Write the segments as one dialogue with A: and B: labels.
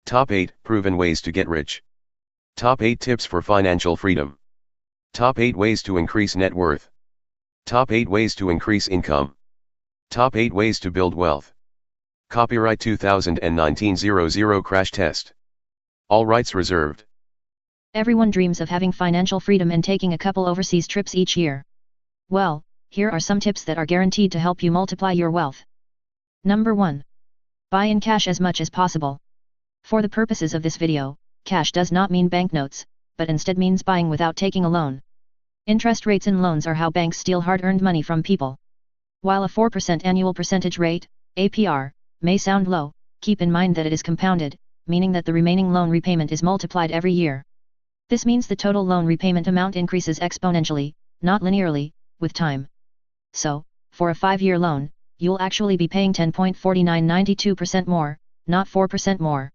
A: Top 8 Proven Ways to Get Rich. Top 8 Tips for Financial Freedom. Top 8 Ways to Increase Net Worth. Top 8 Ways to Increase Income. Top 8 Ways to Build Wealth. Copyright 2019 00 Crash Test. All rights reserved.
B: Everyone dreams of having financial freedom and taking a couple overseas trips each year. Well, here are some tips that are guaranteed to help you multiply your wealth. Number 1. Buy in cash as much as possible. For the purposes of this video, cash does not mean banknotes, but instead means buying without taking a loan. Interest rates in loans are how banks steal hard-earned money from people. While a 4% annual percentage rate, APR, may sound low, keep in mind that it is compounded, meaning that the remaining loan repayment is multiplied every year. This means the total loan repayment amount increases exponentially, not linearly, with time. So, for a 5-year loan, you'll actually be paying 10.4992% more, not 4% more.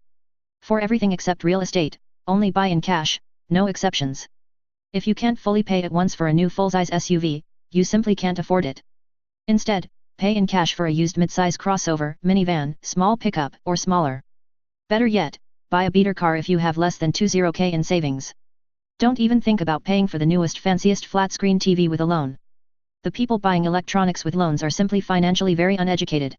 B: For everything except real estate, only buy in cash, no exceptions. If you can't fully pay at once for a new full-size SUV, you simply can't afford it. Instead, pay in cash for a used midsize crossover, minivan, small pickup, or smaller. Better yet, buy a beater car if you have less than 20k in savings. Don't even think about paying for the newest fanciest flat-screen TV with a loan. The people buying electronics with loans are simply financially very uneducated.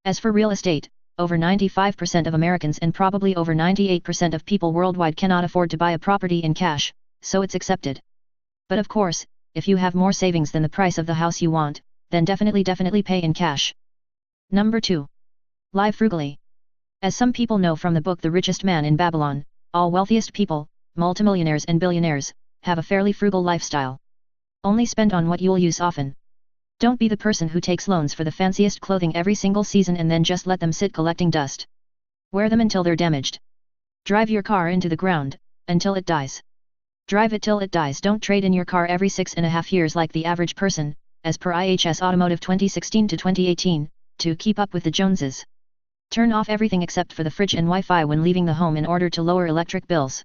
B: As for real estate, over 95% of Americans and probably over 98% of people worldwide cannot afford to buy a property in cash, so it's accepted. But of course, if you have more savings than the price of the house you want, then definitely pay in cash. Number 2. Live frugally. As some people know from the book The Richest Man in Babylon, all wealthiest people, multimillionaires and billionaires, have a fairly frugal lifestyle. Only spend on what you'll use often. Don't be the person who takes loans for the fanciest clothing every single season and then just let them sit collecting dust. Wear them until they're damaged. Drive your car into the ground, until it dies. Drive it till it dies. Don't trade in your car every 6.5 years like the average person, as per IHS Automotive 2016 to 2018, to keep up with the Joneses. Turn off everything except for the fridge and Wi-Fi when leaving the home in order to lower electric bills.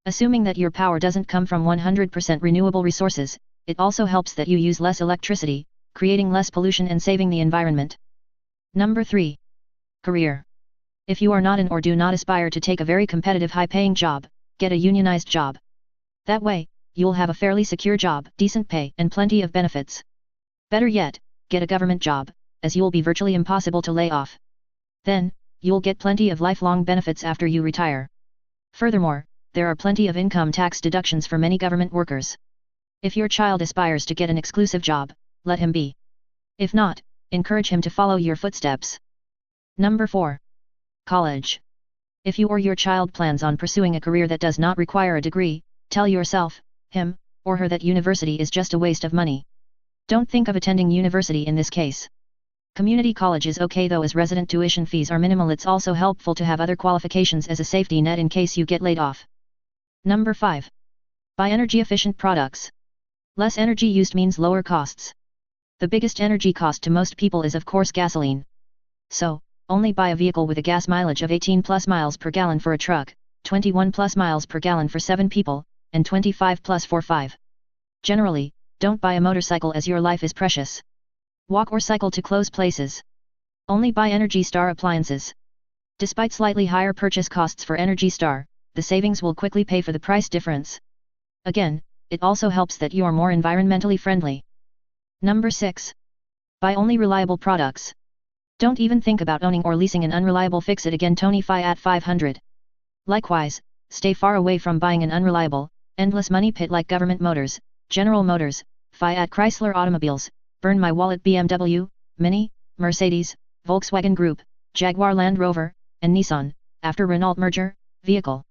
B: Assuming that your power doesn't come from 100% renewable resources, it also helps that you use less electricity, creating less pollution and saving the environment. Number 3. Career. If you are not in or do not aspire to take a very competitive high-paying job, get a unionized job. That way, you'll have a fairly secure job, decent pay, and plenty of benefits. Better yet, get a government job, as you'll be virtually impossible to lay off. Then, you'll get plenty of lifelong benefits after you retire. Furthermore, there are plenty of income tax deductions for many government workers. If your child aspires to get an exclusive job, let him be. If not, encourage him to follow your footsteps. Number 4. College. If you or your child plans on pursuing a career that does not require a degree, tell yourself, him, or her that university is just a waste of money. Don't think of attending university in this case. Community college is okay though, as resident tuition fees are minimal. It's also helpful to have other qualifications as a safety net in case you get laid off. Number 5. Buy energy efficient products. Less energy used means lower costs. The biggest energy cost to most people is of course gasoline. So, only buy a vehicle with a gas mileage of 18 plus miles per gallon for a truck, 21 plus miles per gallon for 7 people, and 25 plus for 5. Generally, don't buy a motorcycle as your life is precious. Walk or cycle to close places. Only buy Energy Star appliances. Despite slightly higher purchase costs for Energy Star, the savings will quickly pay for the price difference. Again, it also helps that you are more environmentally friendly. Number 6. Buy only reliable products. Don't even think about owning or leasing an unreliable fix-it-again Tony Fiat 500. Likewise, stay far away from buying an unreliable, endless money pit like Government Motors, General Motors, Fiat Chrysler Automobiles, Burn My Wallet BMW, Mini, Mercedes, Volkswagen Group, Jaguar Land Rover, and Nissan, after Renault merger, vehicle.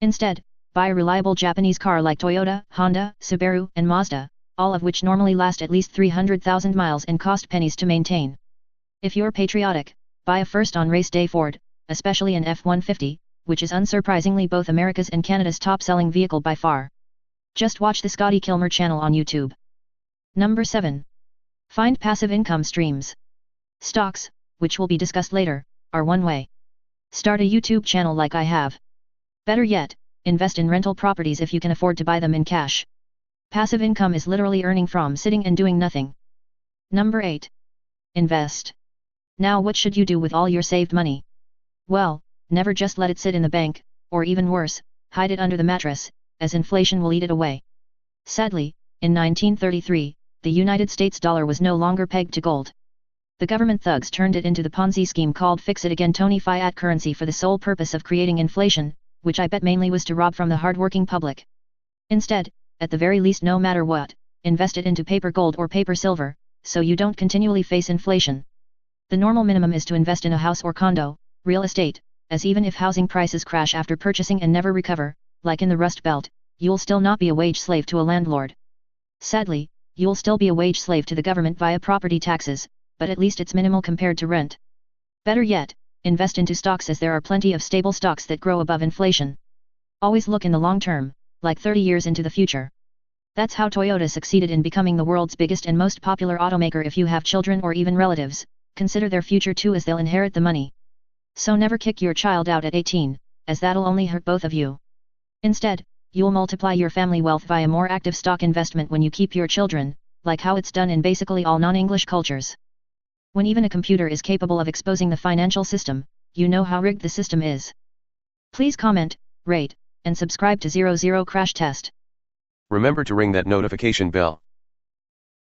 B: Instead, buy a reliable Japanese car like Toyota, Honda, Subaru, and Mazda, all of which normally last at least 300,000 miles and cost pennies to maintain. If you're patriotic, buy a first on race day Ford, especially an F-150, which is unsurprisingly both America's and Canada's top-selling vehicle by far. Just watch the Scotty Kilmer channel on YouTube. Number 7. Find passive income streams. Stocks, which will be discussed later, are one way. Start a YouTube channel like I have. Better yet, invest in rental properties if you can afford to buy them in cash. Passive income is literally earning from sitting and doing nothing. Number 8. Invest. Now what should you do with all your saved money? Well, never just let it sit in the bank, or even worse, hide it under the mattress, as inflation will eat it away. Sadly, in 1933, the United States dollar was no longer pegged to gold. The government thugs turned it into the Ponzi scheme called Fix It Again Tony Fiat currency for the sole purpose of creating inflation, which I bet mainly was to rob from the hard-working public. Instead, at the very least no matter what, invest it into paper gold or paper silver, so you don't continually face inflation. The normal minimum is to invest in a house or condo, real estate, as even if housing prices crash after purchasing and never recover, like in the Rust Belt, you'll still not be a wage slave to a landlord. Sadly, you'll still be a wage slave to the government via property taxes, but at least it's minimal compared to rent. Better yet, invest into stocks as there are plenty of stable stocks that grow above inflation. Always look in the long term, like 30 years into the future. That's how Toyota succeeded in becoming the world's biggest and most popular automaker. If you have children or even relatives, consider their future too, as they'll inherit the money. So never kick your child out at 18, as that'll only hurt both of you. Instead, you'll multiply your family wealth via more active stock investment when you keep your children, like how it's done in basically all non-English cultures. When even a computer is capable of exposing the financial system, you know how rigged the system is. Please comment, rate, and subscribe to 00 Crash Test.
A: Remember to ring that notification bell.